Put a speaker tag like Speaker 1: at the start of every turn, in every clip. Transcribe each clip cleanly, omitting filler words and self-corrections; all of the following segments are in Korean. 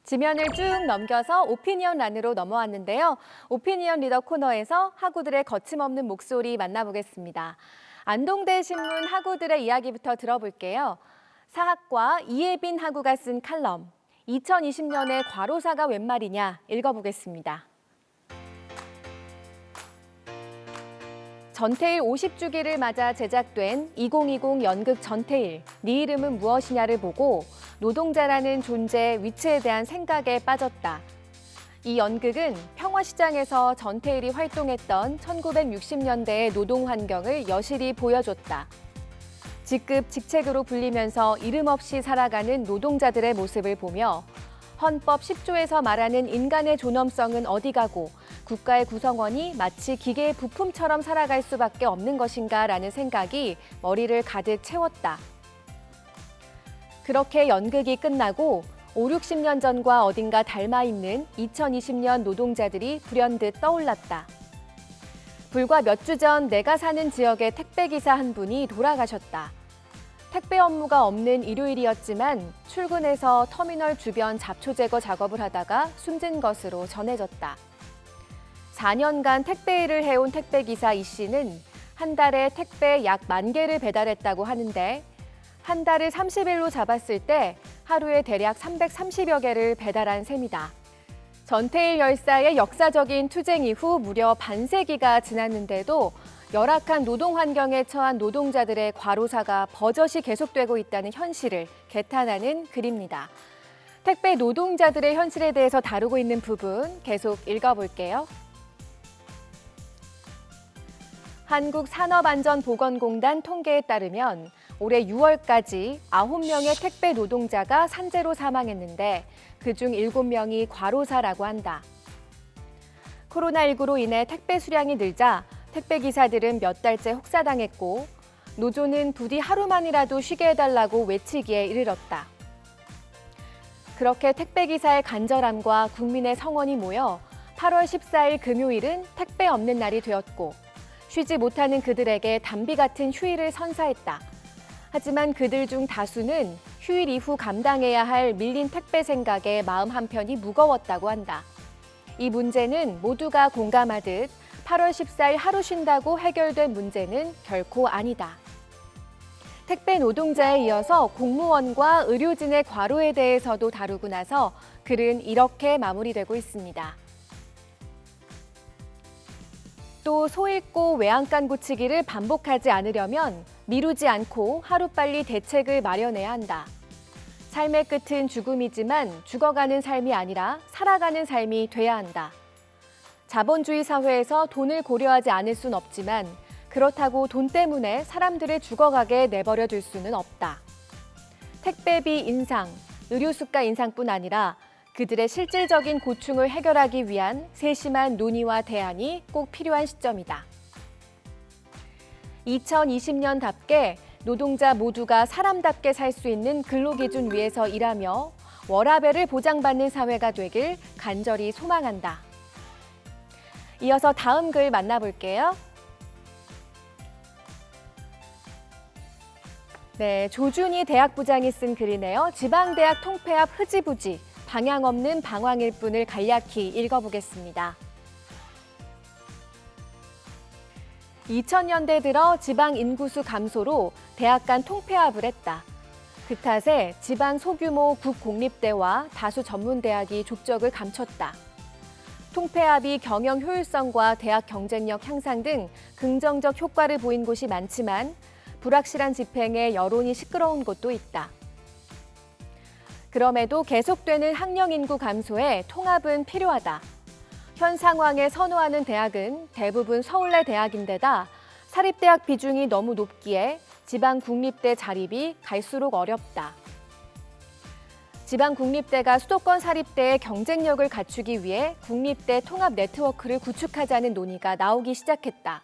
Speaker 1: 지면을 쭉 넘겨서 오피니언란으로 넘어왔는데요. 오피니언 리더 코너에서 학우들의 거침없는 목소리 만나보겠습니다. 안동대 신문 학우들의 이야기부터 들어볼게요. 사학과 이예빈 학우가 쓴 칼럼, 2020년에 과로사가 웬 말이냐 읽어보겠습니다. 전태일 50주기를 맞아 제작된 2020 연극 전태일, 네 이름은 무엇이냐를 보고 노동자라는 존재, 위치에 대한 생각에 빠졌다. 이 연극은 평화시장에서 전태일이 활동했던 1960년대의 노동 환경을 여실히 보여줬다. 직급, 직책으로 불리면서 이름 없이 살아가는 노동자들의 모습을 보며 헌법 10조에서 말하는 인간의 존엄성은 어디 가고 국가의 구성원이 마치 기계의 부품처럼 살아갈 수밖에 없는 것인가라는 생각이 머리를 가득 채웠다. 그렇게 연극이 끝나고 5, 60년 전과 어딘가 닮아있는 2020년 노동자들이 불현듯 떠올랐다. 불과 몇 주 전 내가 사는 지역의 택배기사 한 분이 돌아가셨다. 택배 업무가 없는 일요일이었지만 출근해서 터미널 주변 잡초 제거 작업을 하다가 숨진 것으로 전해졌다. 4년간 택배 일을 해온 택배기사 이 씨는 한 달에 택배 약 10,000개를 배달했다고 하는데 한 달을 30일로 잡았을 때 하루에 대략 330여 개를 배달한 셈이다. 전태일 열사의 역사적인 투쟁 이후 무려 반세기가 지났는데도 열악한 노동 환경에 처한 노동자들의 과로사가 버젓이 계속되고 있다는 현실을 개탄하는 글입니다. 택배 노동자들의 현실에 대해서 다루고 있는 부분 계속 읽어볼게요. 한국산업안전보건공단 통계에 따르면 올해 6월까지 9명의 택배 노동자가 산재로 사망했는데 그중 7명이 과로사라고 한다. 코로나19로 인해 택배 수량이 늘자 택배기사들은 몇 달째 혹사당했고 노조는 부디 하루만이라도 쉬게 해달라고 외치기에 이르렀다. 그렇게 택배기사의 간절함과 국민의 성원이 모여 8월 14일 금요일은 택배 없는 날이 되었고 쉬지 못하는 그들에게 담비 같은 휴일을 선사했다. 하지만 그들 중 다수는 휴일 이후 감당해야 할 밀린 택배 생각에 마음 한편이 무거웠다고 한다. 이 문제는 모두가 공감하듯 8월 14일 하루 쉰다고 해결된 문제는 결코 아니다. 택배 노동자에 이어서 공무원과 의료진의 과로에 대해서도 다루고 나서 글은 이렇게 마무리되고 있습니다. 또 소잃고 외양간 고치기를 반복하지 않으려면 미루지 않고 하루빨리 대책을 마련해야 한다. 삶의 끝은 죽음이지만 죽어가는 삶이 아니라 살아가는 삶이 돼야 한다. 자본주의 사회에서 돈을 고려하지 않을 순 없지만 그렇다고 돈 때문에 사람들을 죽어가게 내버려 둘 수는 없다. 택배비 인상, 의료수가 인상뿐 아니라 그들의 실질적인 고충을 해결하기 위한 세심한 논의와 대안이 꼭 필요한 시점이다. 2020년답게 노동자 모두가 사람답게 살 수 있는 근로기준 위에서 일하며 워라밸을 보장받는 사회가 되길 간절히 소망한다. 이어서 다음 글 만나볼게요. 네, 조준희 대학부장이 쓴 글이네요. 지방대학 통폐합 흐지부지, 방향 없는 방황일 뿐을 간략히 읽어보겠습니다. 2000년대 들어 지방 인구수 감소로 대학 간 통폐합을 했다. 그 탓에 지방 소규모 국공립대와 다수 전문대학이 족적을 감췄다. 통폐합이 경영 효율성과 대학 경쟁력 향상 등 긍정적 효과를 보인 곳이 많지만 불확실한 집행에 여론이 시끄러운 곳도 있다. 그럼에도 계속되는 학령 인구 감소에 통합은 필요하다. 현 상황에 선호하는 대학은 대부분 서울내 대학인데다 사립대학 비중이 너무 높기에 지방 국립대 자립이 갈수록 어렵다. 지방 국립대가 수도권 사립대의 경쟁력을 갖추기 위해 국립대 통합 네트워크를 구축하자는 논의가 나오기 시작했다.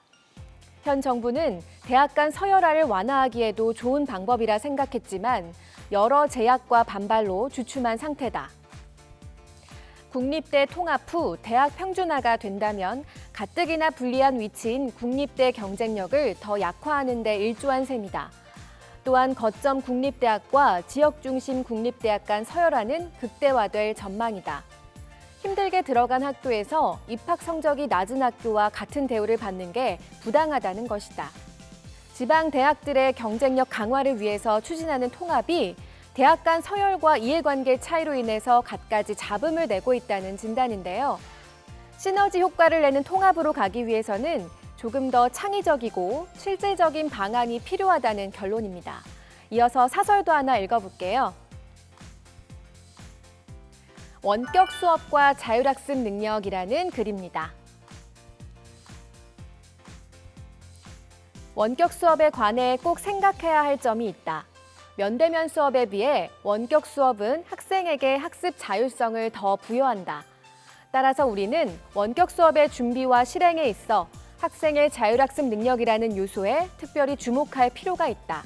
Speaker 1: 현 정부는 대학 간 서열화를 완화하기에도 좋은 방법이라 생각했지만 여러 제약과 반발로 주춤한 상태다. 국립대 통합 후 대학 평준화가 된다면 가뜩이나 불리한 위치인 국립대 경쟁력을 더 약화하는 데 일조한 셈이다. 또한 거점 국립대학과 지역 중심 국립대학 간 서열화는 극대화될 전망이다. 힘들게 들어간 학교에서 입학 성적이 낮은 학교와 같은 대우를 받는 게 부당하다는 것이다. 지방 대학들의 경쟁력 강화를 위해서 추진하는 통합이 대학 간 서열과 이해관계 차이로 인해서 갖가지 잡음을 내고 있다는 진단인데요. 시너지 효과를 내는 통합으로 가기 위해서는 조금 더 창의적이고 실질적인 방안이 필요하다는 결론입니다. 이어서 사설도 하나 읽어볼게요. 원격 수업과 자율학습 능력이라는 글입니다. 원격 수업에 관해 꼭 생각해야 할 점이 있다. 면대면 수업에 비해 원격 수업은 학생에게 학습 자율성을 더 부여한다. 따라서 우리는 원격 수업의 준비와 실행에 있어 학생의 자율학습 능력이라는 요소에 특별히 주목할 필요가 있다.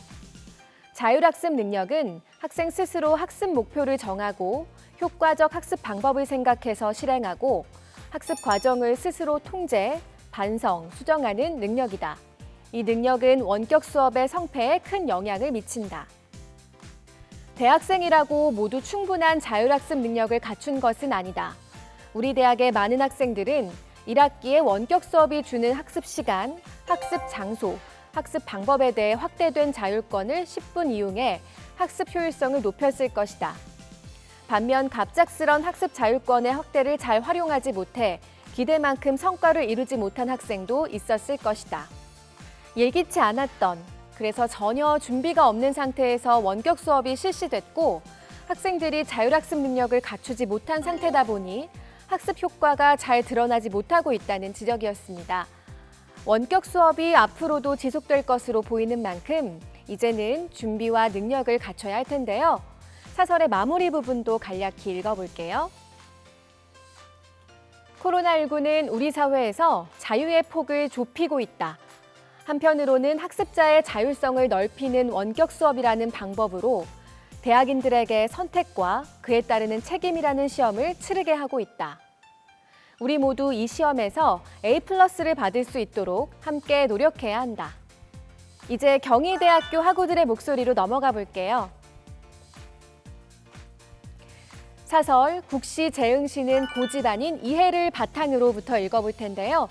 Speaker 1: 자율학습 능력은 학생 스스로 학습 목표를 정하고 효과적 학습 방법을 생각해서 실행하고 학습 과정을 스스로 통제, 반성, 수정하는 능력이다. 이 능력은 원격 수업의 성패에 큰 영향을 미친다. 대학생이라고 모두 충분한 자율학습 능력을 갖춘 것은 아니다. 우리 대학의 많은 학생들은 1학기에 원격 수업이 주는 학습 시간, 학습 장소, 학습 방법에 대해 확대된 자율권을 10분 이용해 학습 효율성을 높였을 것이다. 반면 갑작스런 학습 자율권의 확대를 잘 활용하지 못해 기대만큼 성과를 이루지 못한 학생도 있었을 것이다. 예기치 않았던, 그래서 전혀 준비가 없는 상태에서 원격 수업이 실시됐고 학생들이 자율학습 능력을 갖추지 못한 상태다 보니 학습 효과가 잘 드러나지 못하고 있다는 지적이었습니다. 원격 수업이 앞으로도 지속될 것으로 보이는 만큼 이제는 준비와 능력을 갖춰야 할 텐데요. 사설의 마무리 부분도 간략히 읽어볼게요. 코로나19는 우리 사회에서 자유의 폭을 좁히고 있다. 한편으로는 학습자의 자율성을 넓히는 원격 수업이라는 방법으로 대학인들에게 선택과 그에 따르는 책임이라는 시험을 치르게 하고 있다. 우리 모두 이 시험에서 A+를 받을 수 있도록 함께 노력해야 한다. 이제 경희대학교 학우들의 목소리로 넘어가 볼게요. 사설 국시 재응시는 고집 아닌 이해를 바탕으로부터 읽어볼 텐데요.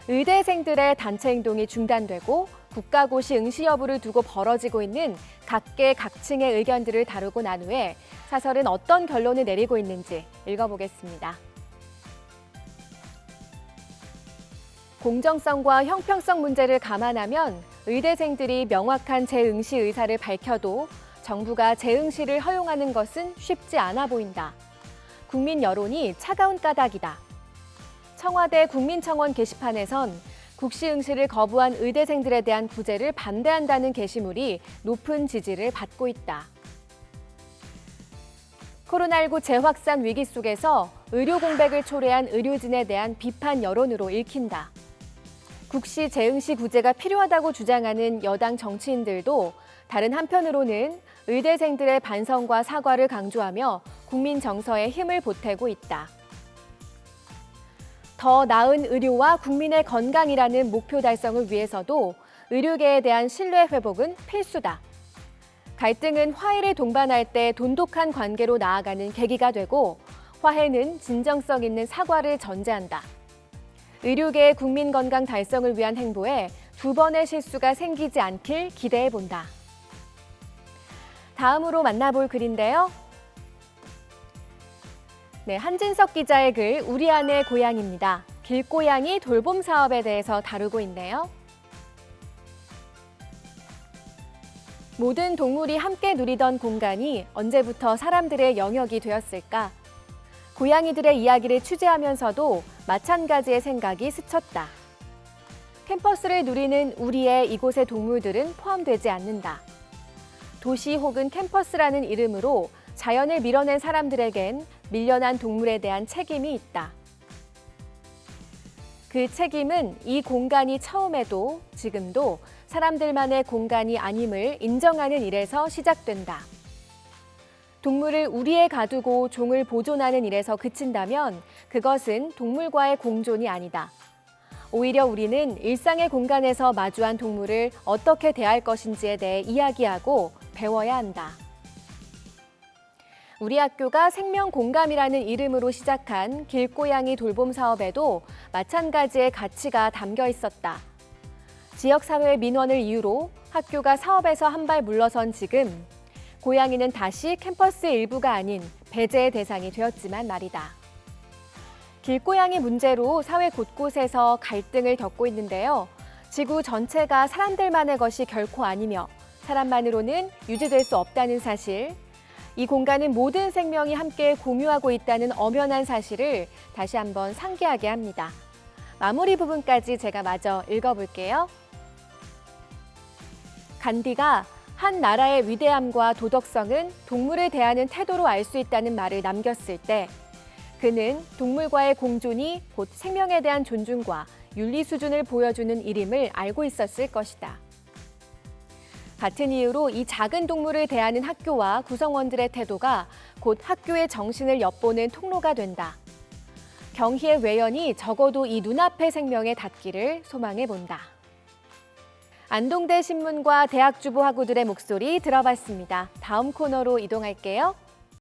Speaker 1: 의대생들의 단체 행동이 중단되고 국가고시 응시 여부를 두고 벌어지고 있는 각계 각층의 의견들을 다루고 난 후에 사설은 어떤 결론을 내리고 있는지 읽어보겠습니다. 공정성과 형평성 문제를 감안하면 의대생들이 명확한 재응시 의사를 밝혀도 정부가 재응시를 허용하는 것은 쉽지 않아 보인다. 국민 여론이 차가운 까닭이다. 청와대 국민청원 게시판에선 국시 응시를 거부한 의대생들에 대한 구제를 반대한다는 게시물이 높은 지지를 받고 있다. 코로나19 재확산 위기 속에서 의료 공백을 초래한 의료진에 대한 비판 여론으로 읽힌다. 국시 재응시 구제가 필요하다고 주장하는 여당 정치인들도 다른 한편으로는 의대생들의 반성과 사과를 강조하며 국민 정서에 힘을 보태고 있다. 더 나은 의료와 국민의 건강이라는 목표 달성을 위해서도 의료계에 대한 신뢰 회복은 필수다. 갈등은 화해를 동반할 때 돈독한 관계로 나아가는 계기가 되고 화해는 진정성 있는 사과를 전제한다. 의료계의 국민 건강 달성을 위한 행보에 두 번의 실수가 생기지 않길 기대해 본다. 다음으로 만나볼 글인데요. 네, 한진석 기자의 글 우리 안의 고향입니다. 길고양이 돌봄 사업에 대해서 다루고 있네요. 모든 동물이 함께 누리던 공간이 언제부터 사람들의 영역이 되었을까? 고양이들의 이야기를 취재하면서도 마찬가지의 생각이 스쳤다. 캠퍼스를 누리는 우리의 이곳의 동물들은 포함되지 않는다. 도시 혹은 캠퍼스라는 이름으로 자연을 밀어낸 사람들에겐 밀려난 동물에 대한 책임이 있다. 그 책임은 이 공간이 처음에도 지금도 사람들만의 공간이 아님을 인정하는 일에서 시작된다. 동물을 우리에 가두고 종을 보존하는 일에서 그친다면 그것은 동물과의 공존이 아니다. 오히려 우리는 일상의 공간에서 마주한 동물을 어떻게 대할 것인지에 대해 이야기하고 배워야 한다. 우리 학교가 생명공감이라는 이름으로 시작한 길고양이 돌봄 사업에도 마찬가지의 가치가 담겨 있었다. 지역사회 민원을 이유로 학교가 사업에서 한 발 물러선 지금, 고양이는 다시 캠퍼스의 일부가 아닌 배제의 대상이 되었지만 말이다. 길고양이 문제로 사회 곳곳에서 갈등을 겪고 있는데요. 지구 전체가 사람들만의 것이 결코 아니며 사람만으로는 유지될 수 없다는 사실, 이 공간은 모든 생명이 함께 공유하고 있다는 엄연한 사실을 다시 한번 상기하게 합니다. 마무리 부분까지 제가 마저 읽어볼게요. 간디가 한 나라의 위대함과 도덕성은 동물을 대하는 태도로 알 수 있다는 말을 남겼을 때, 그는 동물과의 공존이 곧 생명에 대한 존중과 윤리 수준을 보여주는 일임을 알고 있었을 것이다. 같은 이유로 이 작은 동물을 대하는 학교와 구성원들의 태도가 곧 학교의 정신을 엿보는 통로가 된다. 경희의 외연이 적어도 이 눈앞의 생명에 닿기를 소망해 본다. 안동대 신문과 대학 주부 학우들의 목소리 들어봤습니다. 다음 코너로 이동할게요.